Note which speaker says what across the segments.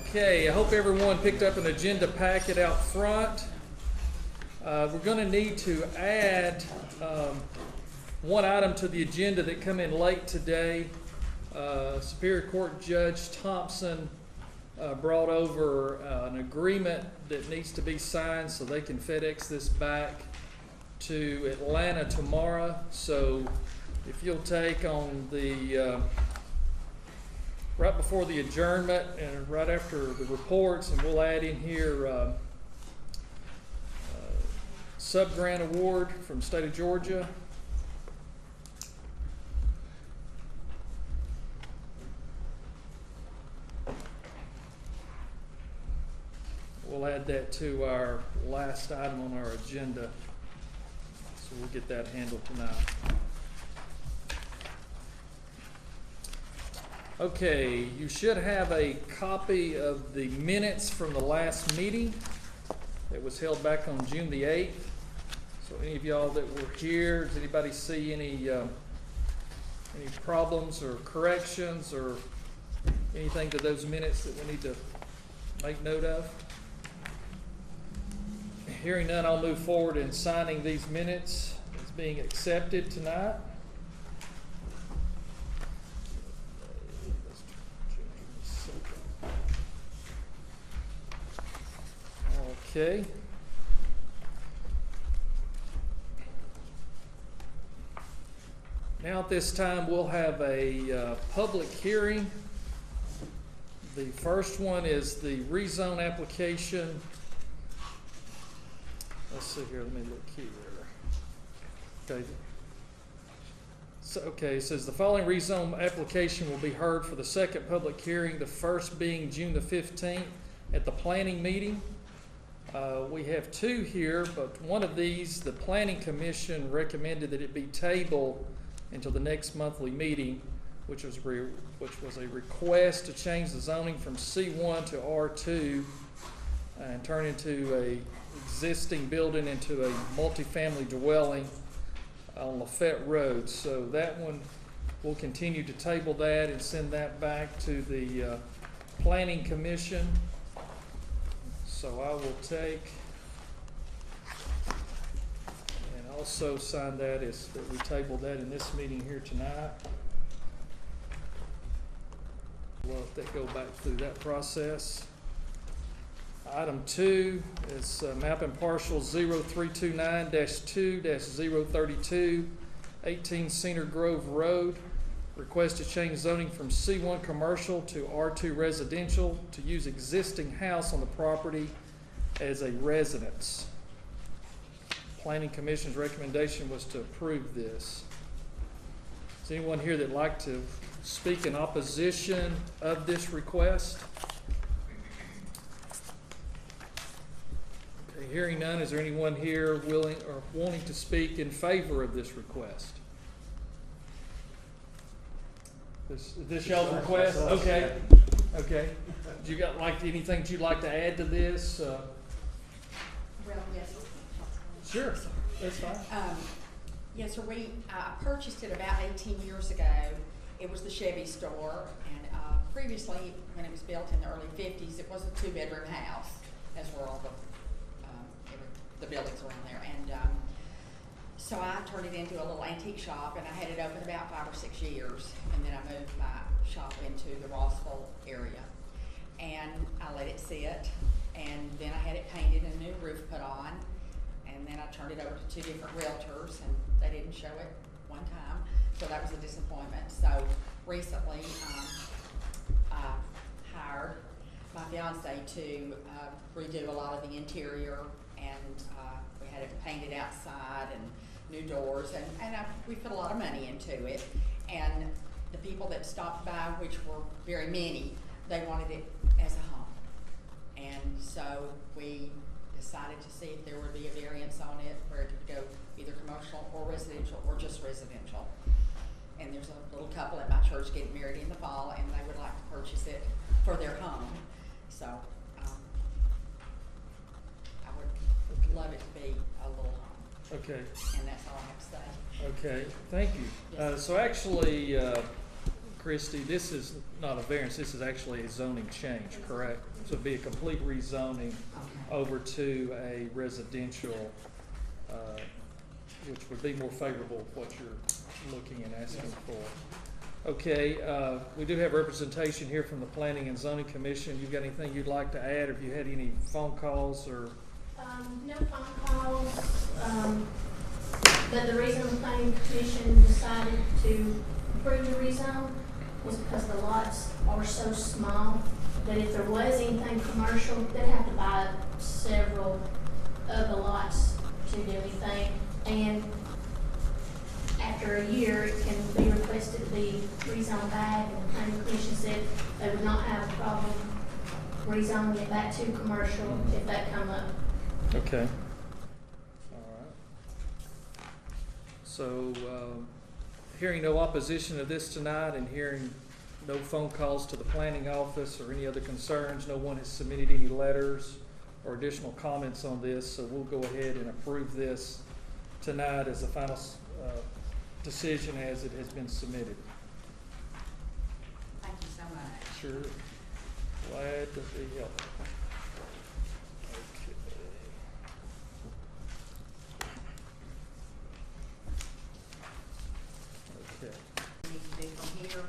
Speaker 1: Okay, I hope everyone picked up an agenda packet out front. We're going to need to add one item to the agenda that come in late today. Superior Court Judge Thompson brought over an agreement that needs to be signed so they can FedEx this back to Atlanta tomorrow. So if you'll take on the right before the adjournment and right after the reports, and we'll add in here sub-grant award from the state of Georgia. We'll add that to our last item on our agenda, so we'll get that handled tonight. Okay, you should have a copy of the minutes from the last meeting that was held back on June the 8th. So any of y'all that were here, does anybody see any problems or corrections or anything to those minutes that we need to make note of? Hearing none, I'll move forward in signing these minutes as being accepted tonight. Okay. Now at this time, we'll have a public hearing. The first one is the rezone application. Let's see here, let me look here. Okay. It says the following rezone application will be heard for the second public hearing, the first being June the 15th at the planning meeting. We have two here, but one of these, the Planning Commission recommended that it be tabled until the next monthly meeting, which was a request to change the zoning from C1 to R2 and turn into a existing building into a multifamily dwelling on Lafette Road. So that one, we'll continue to table that and send that back to the Planning Commission. So I will take and also sign that as that we tabled that in this meeting here tonight. We'll let that go back through that process. Item 2 is map and parcel 0329-2-032, 18 Cedar Grove Road. Request to change zoning from C1 commercial to R2 residential to use existing house on the property as a residence. Planning Commission's recommendation was to approve this. Is anyone here that'd like to speak in opposition of this request? Okay, hearing none, is there anyone here willing or wanting to speak in favor of this request? Is this y'all's request? Okay. Okay. Do you got anything that you'd like to add to this?
Speaker 2: Well, yes.
Speaker 1: Sure, that's fine.
Speaker 2: Yes, sir. We purchased it about 18 years ago. It was the Chevy store, and previously, when it was built in the early 50s, it was a 2-bedroom house. That's where all the buildings around there. And so I turned it into a little antique shop, and I had it open about 5 or 6 years, and then I moved my shop into the Rossville area. And I let it sit, and then I had it painted and a new roof put on, and then I turned it over to 2 different realtors, and they didn't show it one time, so that was a disappointment. So recently, I hired my fiance to redo a lot of the interior, and we had it painted outside and new doors, and we put a lot of money into it. And the people that stopped by, which were very many, they wanted it as a home. And so we decided to see if there would be a variance on it where it could go either commercial or residential or just residential. And there's a little couple at my church getting married in the fall, and they would like to purchase it for their home. So I would love it to be a little home.
Speaker 1: Okay.
Speaker 2: And that's all I have to say.
Speaker 1: Okay, thank you.
Speaker 2: Yes.
Speaker 1: So actually, Christie, this is not a variance, this is actually a zoning change, correct? So it'd be a complete rezoning
Speaker 2: Okay.
Speaker 1: over to a residential, which would be more favorable of what you're looking and asking for. Okay, we do have representation here from the Planning and Zoning Commission. You got anything you'd like to add, or have you had any phone calls or?
Speaker 3: No phone calls, but the reason the planning commission decided to approve the rezone was because the lots are so small that if there was anything commercial, they'd have to buy several of the lots to do anything. And after a year, it can be requested to be rezoned back, and the planning commission said they would not have a problem rezoning it back to commercial if that come up.
Speaker 1: Okay. All right. So, hearing no opposition to this tonight and hearing no phone calls to the planning office or any other concerns, no one has submitted any letters or additional comments on this, so we'll go ahead and approve this tonight as the final decision as it has been submitted.
Speaker 2: Thank you so much.
Speaker 1: Sure. Glad to be helpful. Okay.
Speaker 2: Need to do from here,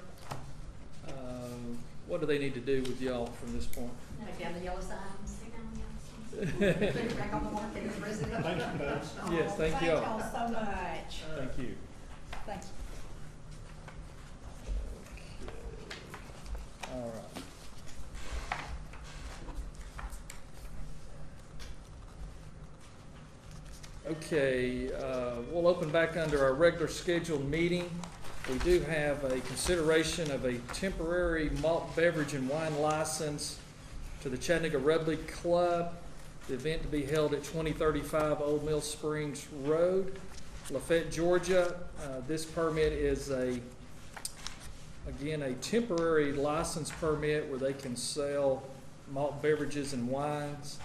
Speaker 1: What do they need to do with y'all from this point?
Speaker 2: take down the yellow signs. Put it back on the market as residential.
Speaker 4: Thank you, folks.
Speaker 1: Yes, thank you all.
Speaker 2: Thank y'all so much.
Speaker 1: Thank you.
Speaker 2: Thank you.
Speaker 1: Okay. All right. Okay, we'll open back under our regular scheduled meeting. We do have a consideration of a temporary malt beverage and wine license to the Chattanooga Rugby Club. The event to be held at 2035 Old Mill Springs Road, Lafayette, Georgia. This permit is again, a temporary license permit where they can sell malt beverages and wines,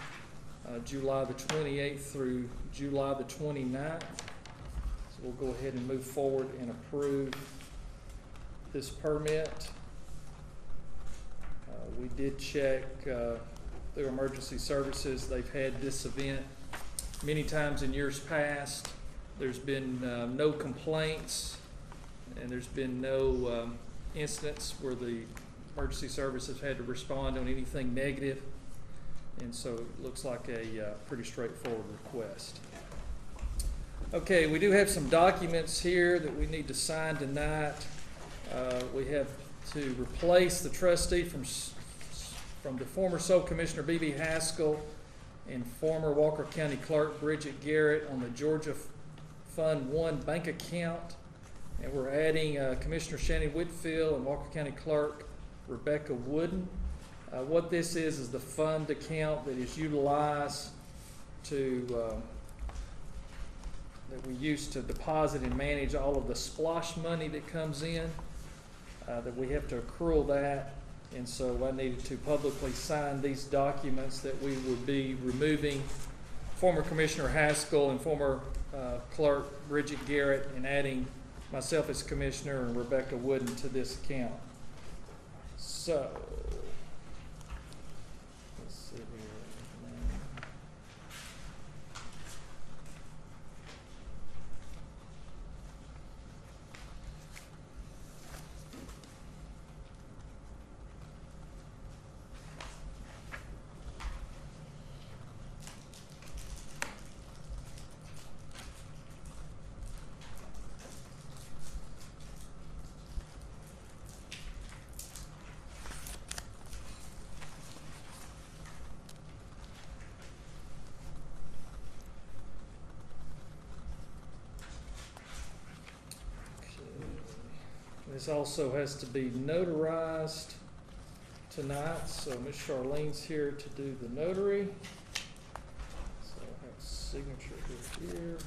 Speaker 1: July the 28th through July the 29th. So we'll go ahead and move forward and approve this permit. We did check through emergency services. They've had this event many times in years past. There's been no complaints, and there's been no incidents where the emergency services had to respond on anything negative. And so it looks like a pretty straightforward request. Okay, we do have some documents here that we need to sign tonight. We have to replace the trustee from the former Sole Commissioner B.B. Haskell and former Walker County Clerk Bridget Garrett on the Georgia Fund 1 bank account. And we're adding Commissioner Shannon Whitfield and Walker County Clerk Rebecca Wooden. What this is the fund account that is utilized to that we use to deposit and manage all of the splosh money that comes in. That we have to accrue that, and so I needed to publicly sign these documents that we would be removing former Commissioner Haskell and former Clerk Bridget Garrett and adding myself as Commissioner and Rebecca Wooden to this account. So, let's see here. This also has to be notarized tonight, so Ms. Charlene's here to do the notary. So I have a signature here.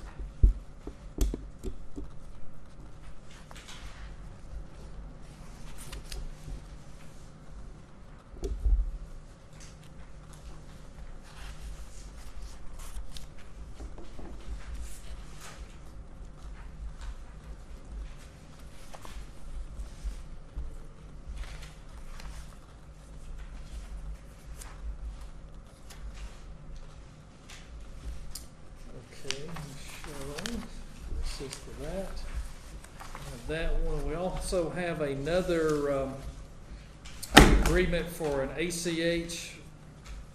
Speaker 1: that one. We also have another agreement for an ACH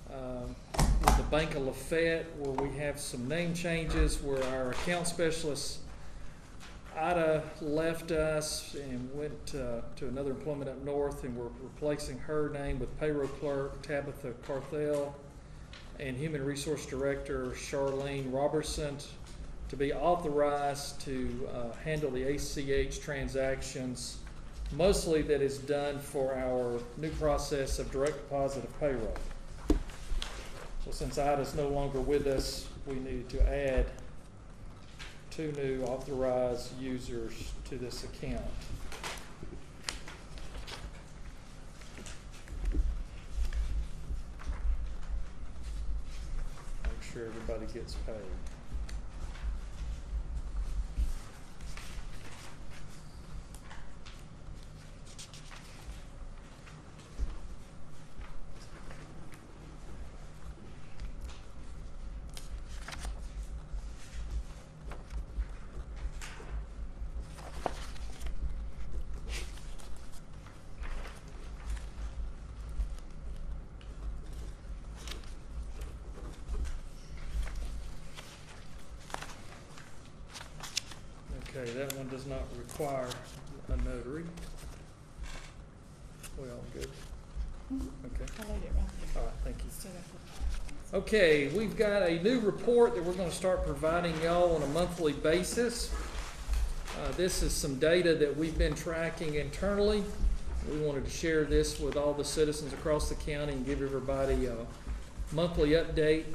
Speaker 1: with the Bank of Lafayette, where we have some name changes, where our account specialist Ida left us and went to another employment up north, and we're replacing her name with payroll clerk Tabitha Carthel and human resource director Charlene Robertson to be authorized to handle the ACH transactions, mostly that is done for our new process of direct deposit of payroll. So since Ida's no longer with us, we needed to add 2 new authorized users to this account. Make sure everybody gets paid. Okay, that one does not require a notary. We all good? Okay.
Speaker 4: I'll leave it right there.
Speaker 1: All right, thank you.
Speaker 4: Still got
Speaker 1: Okay, we've got a new report that we're going to start providing y'all on a monthly basis. This is some data that we've been tracking internally. We wanted to share this with all the citizens across the county and give everybody a monthly update.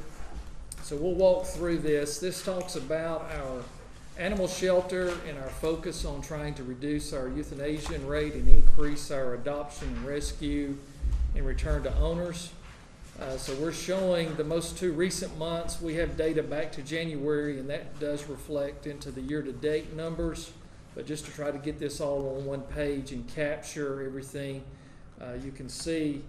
Speaker 1: So we'll walk through this. This talks about our animal shelter and our focus on trying to reduce our euthanasia rate and increase our adoption and rescue and return to owners. So we're showing the most 2 recent months. We have data back to January, and that does reflect into the year-to-date numbers. But just to try to get this all on one page and capture everything, you can see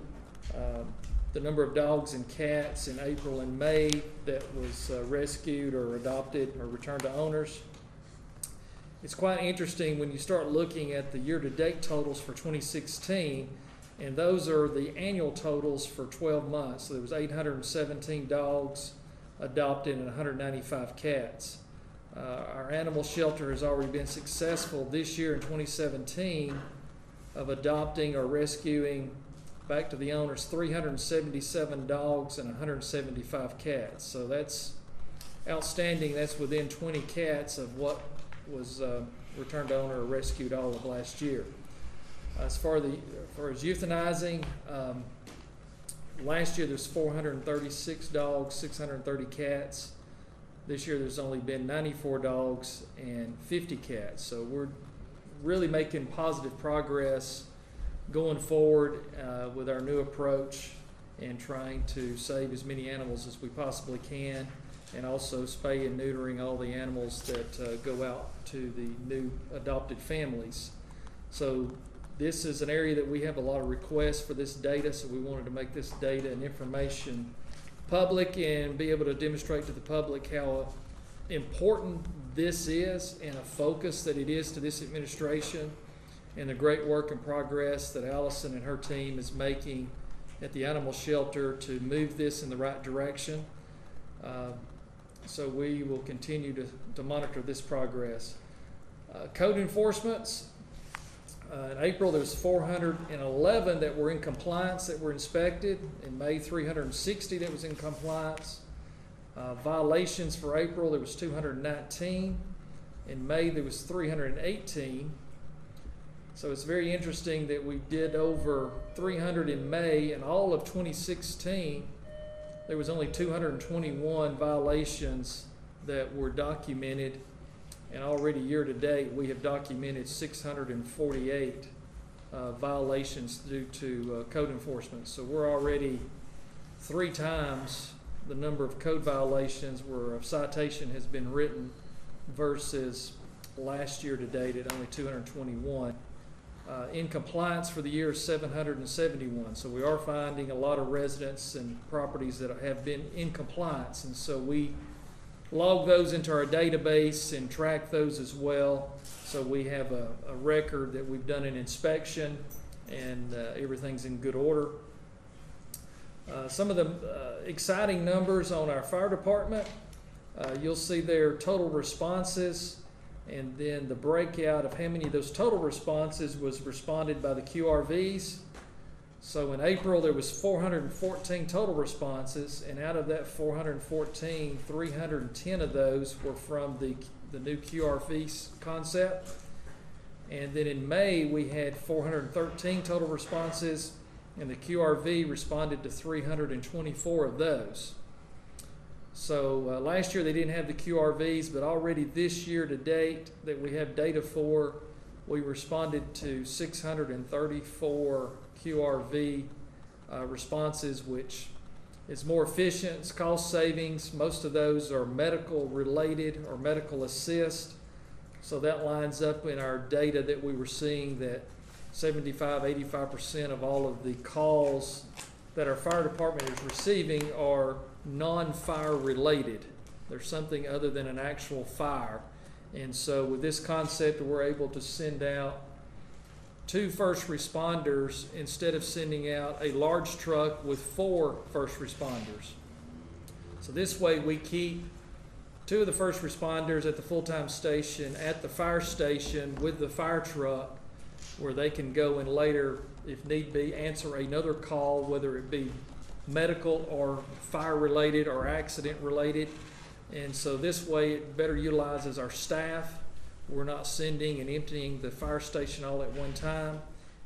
Speaker 1: the number of dogs and cats in April and May that was rescued or adopted or returned to owners. It's quite interesting when you start looking at the year-to-date totals for 2016, and those are the annual totals for 12 months. So there was 817 dogs adopted and 195 cats. Our animal shelter has already been successful this year in 2017 of adopting or rescuing back to the owners 377 dogs and 175 cats. So that's outstanding. That's within 20 cats of what was returned to owner or rescued all of last year. As far as euthanizing, last year there's 436 dogs, 630 cats. This year there's only been 94 dogs and 50 cats. So we're really making positive progress going forward with our new approach and trying to save as many animals as we possibly can, and also spay and neutering all the animals that go out to the new adopted families. So this is an area that we have a lot of requests for this data, so we wanted to make this data and information public and be able to demonstrate to the public how important this is and a focus that it is to this administration, and the great work and progress that Allison and her team is making at the animal shelter to move this in the right direction. So we will continue to monitor this progress. Code enforcements. In April, there was 411 that were in compliance that were inspected. In May, 360 that was in compliance. Violations for April, there was 219. In May, there was 318. So it's very interesting that we did over 300 in May, and all of 2016, there was only 221 violations that were documented. And already year to date, we have documented 648 violations due to code enforcement. So we're already 3 times the number of code violations where a citation has been written versus last year to date at only 221. In compliance for the year is 771. So we are finding a lot of residents and properties that have been in compliance. And so we log those into our database and track those as well. So we have a record that we've done an inspection and everything's in good order. Some of the exciting numbers on our fire department, you'll see their total responses and then the breakout of how many of those total responses was responded by the QRVs. So in April, there was 414 total responses, and out of that 414, 310 of those were from the new QRV concept. And then in May, we had 413 total responses, and the QRV responded to 324 of those. So last year they didn't have the QRVs, but already this year to date that we have data for, we responded to 634 QRV responses, which is more efficient, it's cost savings. Most of those are medical related or medical assist. So that lines up in our data that we were seeing that 75–85% of all of the calls that our fire department is receiving are non-fire related. There's something other than an actual fire. And so with this concept, we're able to send out 2 first responders instead of sending out a large truck with 4 first responders. So this way we keep 2 of the first responders at the full-time station at the fire station with the fire truck, where they can go and later, if need be, answer another call, whether it be medical or fire related or accident related. And so this way it better utilizes our staff. We're not sending and emptying the fire station all at one time,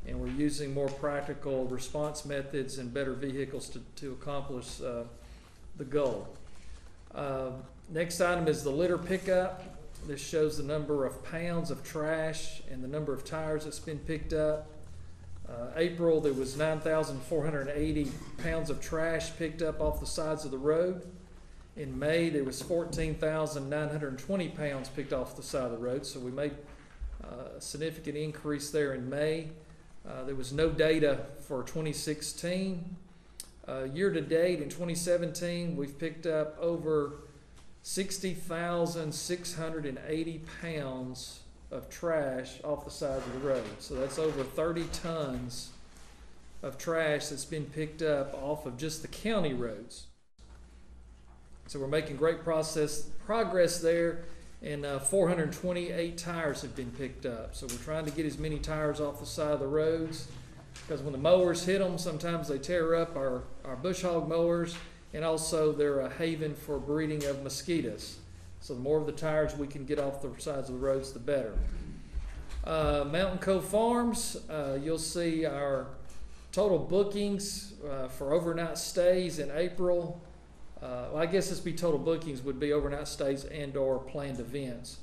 Speaker 1: and we're using more practical response methods and better vehicles to accomplish the goal. Next item is the litter pickup. This shows the number of pounds of trash and the number of tires that's been picked up. April, there was 9,480 pounds of trash picked up off the sides of the road. In May, there was 14,920 pounds picked off the side of the road, so we made a significant increase there in May. There was no data for 2016. Year to date in 2017, we've picked up over 60,680 pounds of trash off the side of the road. So that's over 30 tons of trash that's been picked up off of just the county roads. So we're making great progress there, and 428 tires have been picked up. So we're trying to get as many tires off the side of the roads, because when the mowers hit them, sometimes they tear up our bush hog mowers, and also they're a haven for breeding of mosquitoes. So the more of the tires we can get off the sides of the roads, the better. Mountain Cove Farms, you'll see our total bookings for overnight stays in April. Well, I guess this be total bookings would be overnight stays and or planned events.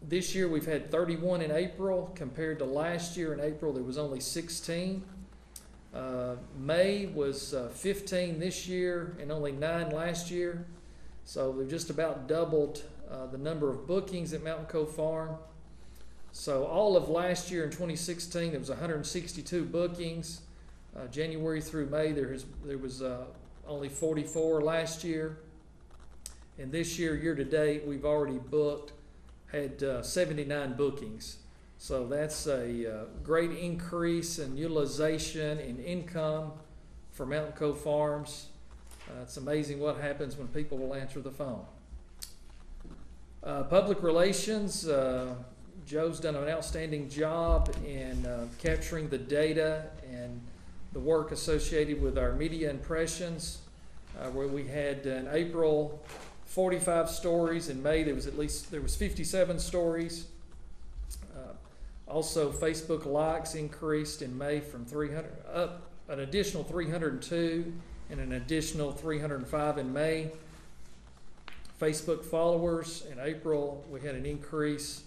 Speaker 1: This year we've had 31 in April compared to last year in April there was only 16. May was 15 this year and only 9 last year. So they've just about doubled the number of bookings at Mountain Cove Farm. So all of last year in 2016 there was 162 bookings. January through May there was only 44 last year. And this year to date, we've already had 79 bookings. So that's a great increase in utilization and income for Mountain Cove Farms. It's amazing what happens when people will answer the phone. Public relations, Joe's done an outstanding job in capturing the data and the work associated with our media impressions, where we had in April 45 stories. In May there was 57 stories. Also Facebook likes increased in May from 300 up an additional 302 and an additional 305 in May. Facebook followers in April we had an increase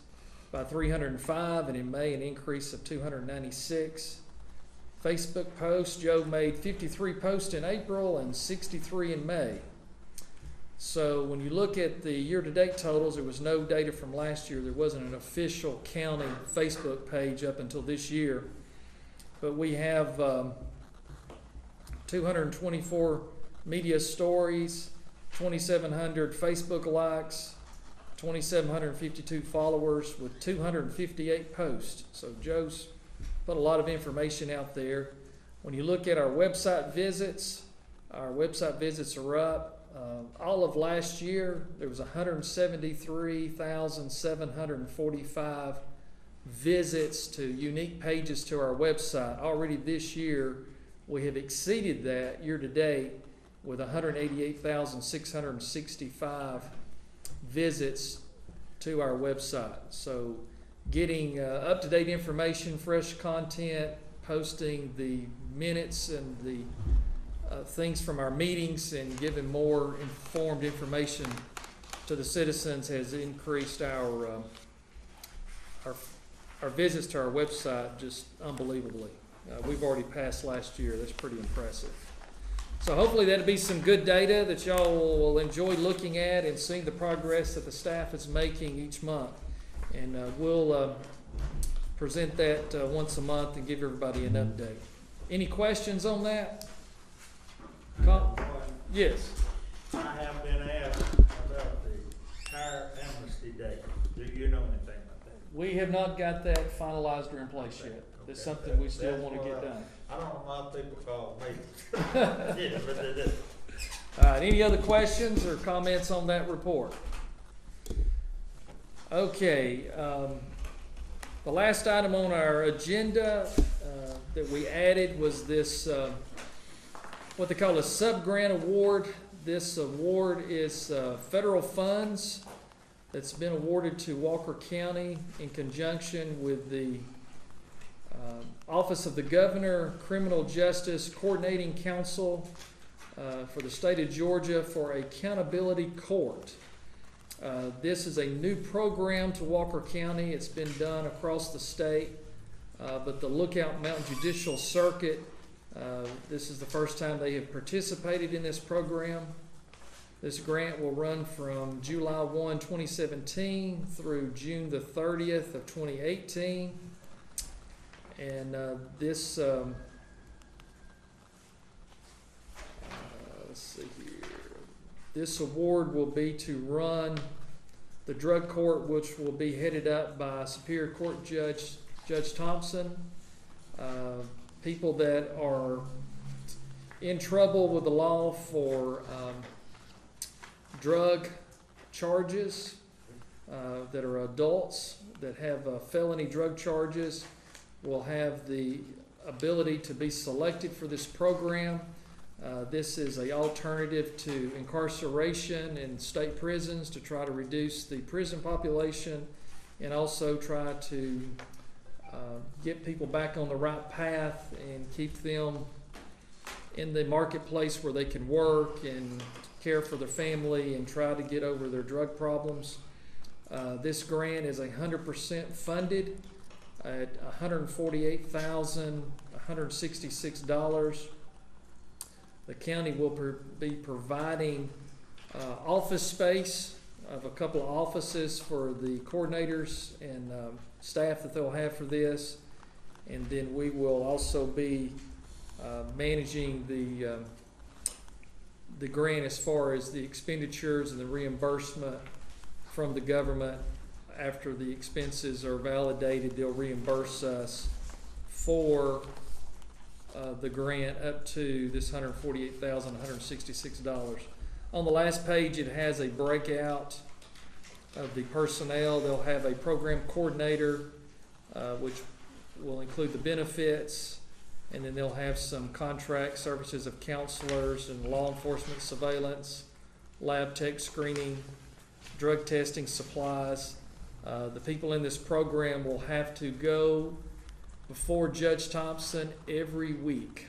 Speaker 1: by 305, and in May an increase of 296. Facebook posts, Joe made 53 posts in April and 63 in May. So when you look at the year-to-date totals, there was no data from last year. There wasn't an official county Facebook page up until this year. But we have 224 media stories, 2,700 Facebook likes, 2,752 followers with 258 posts. So Joe's put a lot of information out there. When you look at our website visits are up. All of last year, there was 173,745 visits to unique pages to our website. Already this year, we have exceeded that year to date with 188,665 visits to our website. So getting up-to-date information, fresh content, posting the minutes and the things from our meetings and giving more informed information to the citizens has increased our visits to our website just unbelievably. We've already passed last year. That's pretty impressive. So hopefully that'll be some good data that y'all will enjoy looking at and seeing the progress that the staff is making each month. And we'll present that once a month and give everybody an update. Any questions on that? Yes.
Speaker 4: I have been asked about the tire amnesty day. Do you know anything about that?
Speaker 1: We have not got that finalized or in place yet. That's something we still want to get done.
Speaker 4: I don't know why people call me. Yeah, but they do.
Speaker 1: All right, any other questions or comments on that report? Okay, the last item on our agenda that we added was this, what they call a sub-grant award. This award is federal funds that's been awarded to Walker County in conjunction with the Office of the Governor Criminal Justice Coordinating Council for the state of Georgia for Accountability Court. This is a new program to Walker County. It's been done across the state, but the Lookout Mountain Judicial Circuit, this is the first time they have participated in this program. This grant will run from July 1, 2017 through June the 30th of 2018. And let's see here. This award will be to run the drug court, which will be headed up by Superior Court Judge Thompson. People that are in trouble with the law for drug charges, that are adults that have felony drug charges, will have the ability to be selected for this program. This is an alternative to incarceration in state prisons to try to reduce the prison population and also try to get people back on the right path and keep them in the marketplace where they can work and care for their family and try to get over their drug problems. This grant is 100% funded at $148,166. The county will be providing office space of a couple of offices for the coordinators and staff that they'll have for this. And then we will also be managing the grant as far as the expenditures and the reimbursement from the government. After the expenses are validated, they'll reimburse us for the grant up to this $148,166. On the last page, it has a breakout of the personnel. They'll have a program coordinator, which will include the benefits, and then they'll have some contract services of counselors and law enforcement surveillance, lab tech screening, drug testing supplies. The people in this program will have to go before Judge Thompson every week.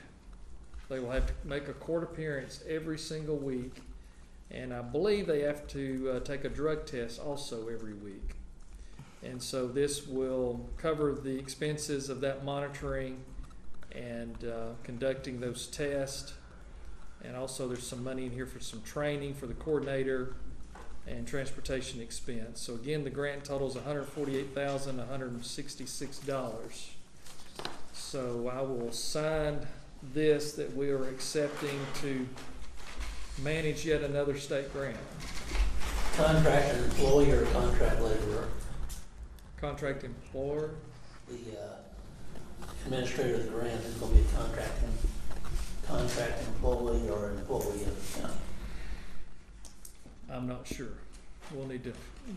Speaker 1: They will have to make a court appearance every single week. And I believe they have to take a drug test also every week. And so this will cover the expenses of that monitoring and conducting those tests. And also there's some money in here for some training for the coordinator and transportation expense. So again, the grant total is $148,166. So I will sign this that we are accepting to manage yet another state grant.
Speaker 5: contract employee or contract laborer.
Speaker 1: Contract employer,
Speaker 5: The administrator of the grant is gonna be a contract employee or employee of the county.
Speaker 1: I'm not sure. We'll need to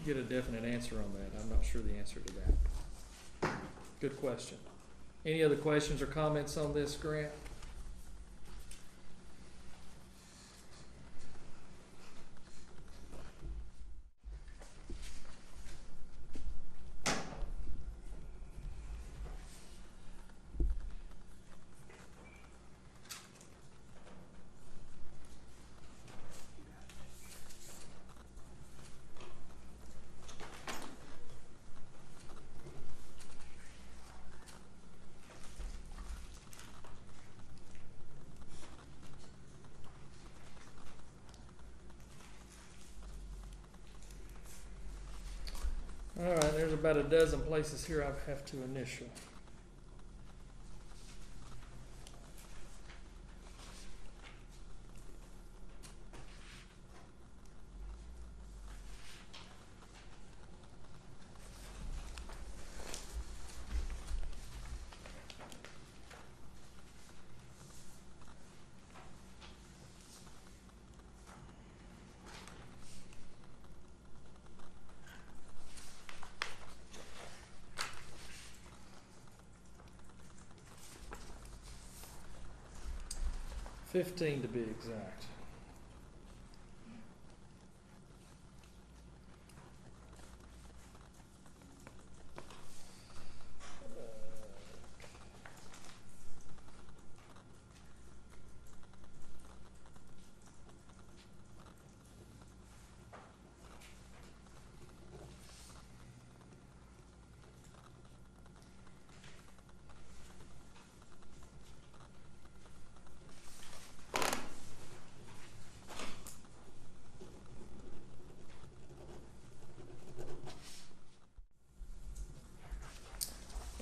Speaker 1: get a definite answer on that. I'm not sure the answer to that. Good question. Any other questions or comments on this grant? All right, there's about a dozen places here I have to initial. $15 to be exact.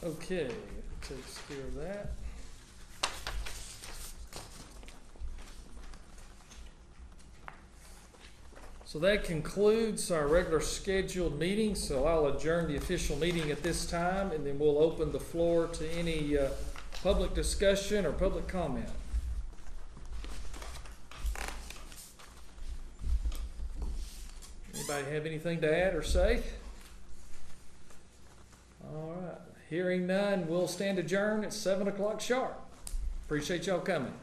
Speaker 1: Okay, that takes care of that. So that concludes our regular scheduled meeting, so I'll adjourn the official meeting at this time, and then we'll open the floor to any public discussion or public comment. Anybody have anything to add or say? All right, hearing none, we'll stand adjourned at 7 o'clock sharp. Appreciate y'all coming.